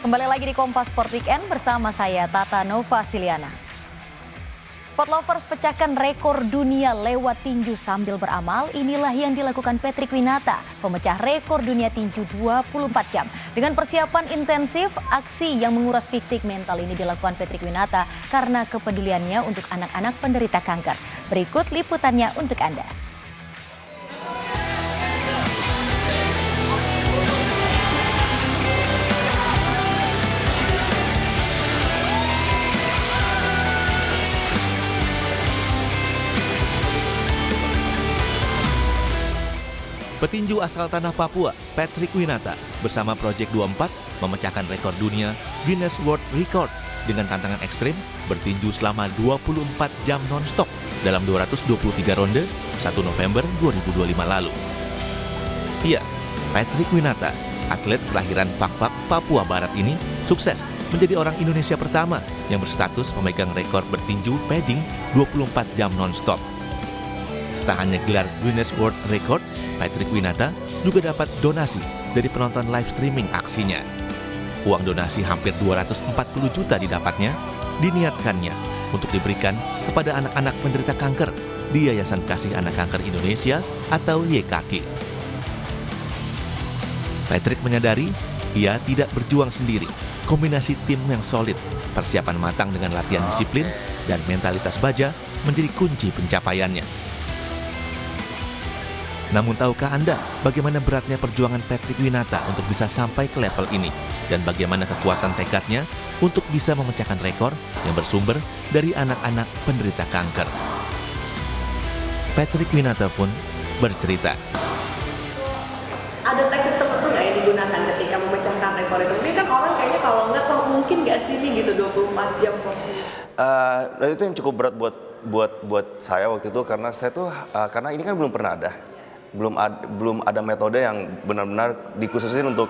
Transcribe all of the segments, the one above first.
Kembali lagi di Kompas Sport Weekend bersama saya Tata Nova Siliana. Sport lovers pecahkan rekor dunia lewat tinju sambil beramal. Inilah yang dilakukan Patrick Winata, pemecah rekor dunia tinju 24 jam. Dengan persiapan intensif, aksi yang menguras fisik mental ini dilakukan Patrick Winata karena kepeduliannya untuk anak-anak penderita kanker. Berikut liputannya untuk Anda. Petinju asal tanah Papua, Patrick Winata, bersama Project 24 memecahkan rekor dunia Guinness World Record dengan tantangan ekstrim bertinju selama 24 jam non-stop dalam 223 ronde 1 November 2025 lalu. Iya, Patrick Winata, atlet kelahiran Fakfak, Papua Barat ini sukses menjadi orang Indonesia pertama yang berstatus pemegang rekor bertinju padding 24 jam non-stop. Tak hanya gelar Guinness World Record, Patrick Winata juga dapat donasi dari penonton live streaming aksinya. Uang donasi hampir 240 juta didapatnya, diniatkannya untuk diberikan kepada anak-anak penderita kanker di Yayasan Kasih Anak Kanker Indonesia atau YKK. Patrick menyadari ia tidak berjuang sendiri. Kombinasi tim yang solid, persiapan matang dengan latihan disiplin, dan mentalitas baja menjadi kunci pencapaiannya. Namun tahukah Anda bagaimana beratnya perjuangan Patrick Winata untuk bisa sampai ke level ini? Dan bagaimana kekuatan tekadnya untuk bisa memecahkan rekor yang bersumber dari anak-anak penderita kanker? Patrick Winata pun bercerita. Ada teknik tertentu nggak yang digunakan ketika memecahkan rekor itu? Mungkin kan orang kayaknya kalau nggak, kok mungkin nggak sih nih gitu 24 jam porsinya? Itu yang cukup berat buat saya waktu itu karena saya tuh karena ini kan belum pernah ada. Belum ada metode yang benar-benar dikhususin untuk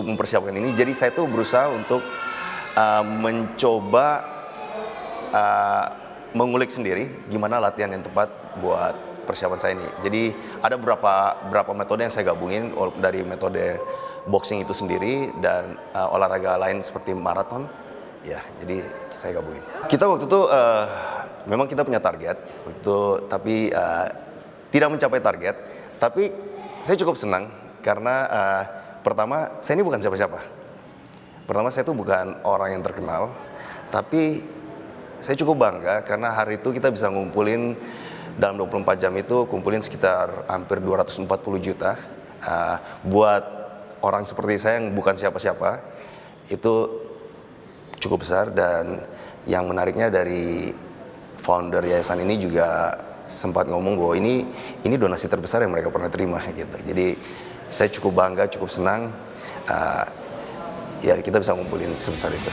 mempersiapkan ini. Jadi saya tuh berusaha untuk mencoba mengulik sendiri gimana latihan yang tepat buat persiapan saya ini. Jadi ada beberapa metode yang saya gabungin dari metode boxing itu sendiri dan olahraga lain seperti maraton. Ya, jadi saya gabungin. Kita waktu itu memang kita punya target itu, tapi tidak mencapai target. Tapi saya cukup senang karena pertama saya ini bukan siapa-siapa. Pertama saya itu bukan orang yang terkenal, tapi saya cukup bangga karena hari itu kita bisa ngumpulin dalam 24 jam itu kumpulin sekitar hampir 240 juta. Buat orang seperti saya yang bukan siapa-siapa itu cukup besar, dan yang menariknya dari founder yayasan ini juga sempat ngomong bahwa ini donasi terbesar yang mereka pernah terima gitu. Jadi saya cukup bangga, cukup senang ya kita bisa ngumpulin sebesar itu.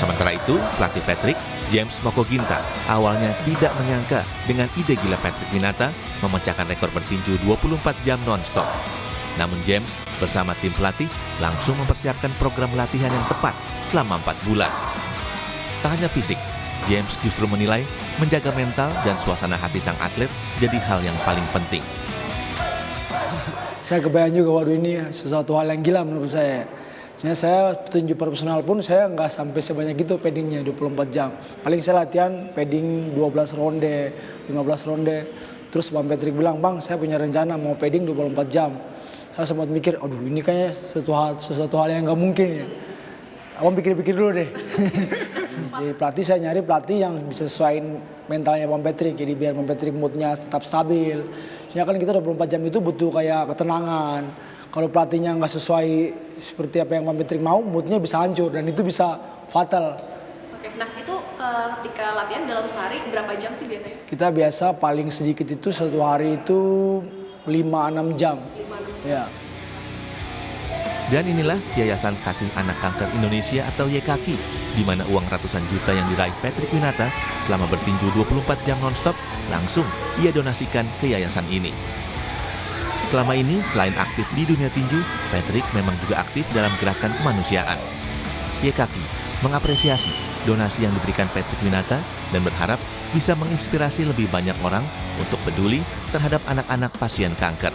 Sementara itu, pelatih Patrick, James Mokoginta, awalnya tidak menyangka dengan ide gila Patrick Winata memecahkan rekor bertinju 24 jam non-stop. Namun James bersama tim pelatih langsung mempersiapkan program latihan yang tepat selama 4 bulan. Tak hanya fisik, James justru menilai menjaga mental dan suasana hati sang atlet jadi hal yang paling penting. Saya kebayang juga, waduh ini sesuatu hal yang gila menurut saya. Saya petinju profesional pun saya nggak sampai sebanyak itu paddingnya 24 jam. Paling saya latihan padding 12 ronde, 15 ronde. Terus Bang Patrick bilang, "Bang, saya punya rencana mau padding 24 jam." Saya sempat mikir, aduh ini kayaknya sesuatu hal yang nggak mungkin ya. Abang pikir-pikir dulu deh. Jadi pelatih, saya nyari pelatih yang bisa sesuaiin mentalnya Bang Patrick. Jadi biar Bang Patrick moodnya tetap stabil. Soalnya kan kita 24 jam itu butuh kayak ketenangan. Kalau pelatihnya nggak sesuai seperti apa yang Bang Patrick mau, moodnya bisa hancur dan itu bisa fatal. Oke, nah itu ketika latihan dalam sehari berapa jam sih biasanya? Kita biasa paling sedikit itu satu hari itu 5-6 jam. 5-6 jam. Ya. Dan inilah Yayasan Kasih Anak Kanker Indonesia atau YKK, di mana uang ratusan juta yang diraih Patrick Winata selama bertinju 24 jam non-stop langsung ia donasikan ke yayasan ini. Selama ini, selain aktif di dunia tinju, Patrick memang juga aktif dalam gerakan kemanusiaan. YKK mengapresiasi donasi yang diberikan Patrick Winata dan berharap bisa menginspirasi lebih banyak orang untuk peduli terhadap anak-anak pasien kanker.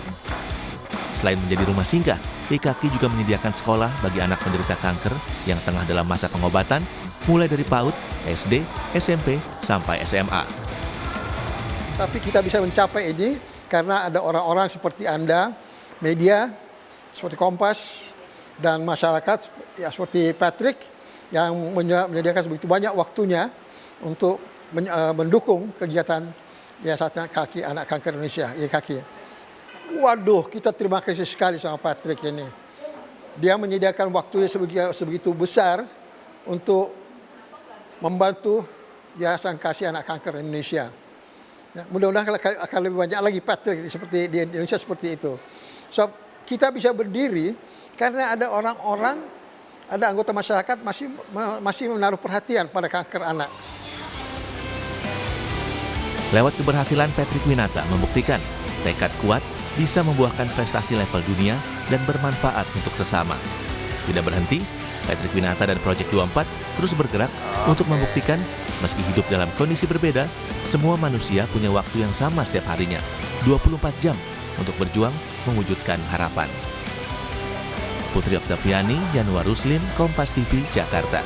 Selain menjadi rumah singgah, IKAKI juga menyediakan sekolah bagi anak penderita kanker yang tengah dalam masa pengobatan, mulai dari PAUD, SD, SMP, sampai SMA. Tapi kita bisa mencapai ini karena ada orang-orang seperti Anda, media, seperti Kompas, dan masyarakat ya seperti Patrick yang menyediakan begitu banyak waktunya untuk mendukung kegiatan Yayasan Kaki Anak Kanker Indonesia, IKAKI. Waduh, kita terima kasih sekali sama Patrick ini. Dia menyediakan waktunya sebegitu besar untuk membantu Yayasan Kasih Anak Kanker Indonesia. Ya, mudah-mudahan akan lebih banyak lagi Patrick seperti di Indonesia seperti itu. So, kita bisa berdiri karena ada orang-orang, ada anggota masyarakat masih menaruh perhatian pada kanker anak. Lewat keberhasilan Patrick Winata membuktikan tekad kuat bisa membuahkan prestasi level dunia dan bermanfaat untuk sesama. Tidak berhenti, Patrick Winata dan Project 24 terus bergerak untuk membuktikan meski hidup dalam kondisi berbeda, semua manusia punya waktu yang sama setiap harinya, 24 jam untuk berjuang mewujudkan harapan. Putri Oktaviani, Januar Ruslim, Kompas TV, Jakarta.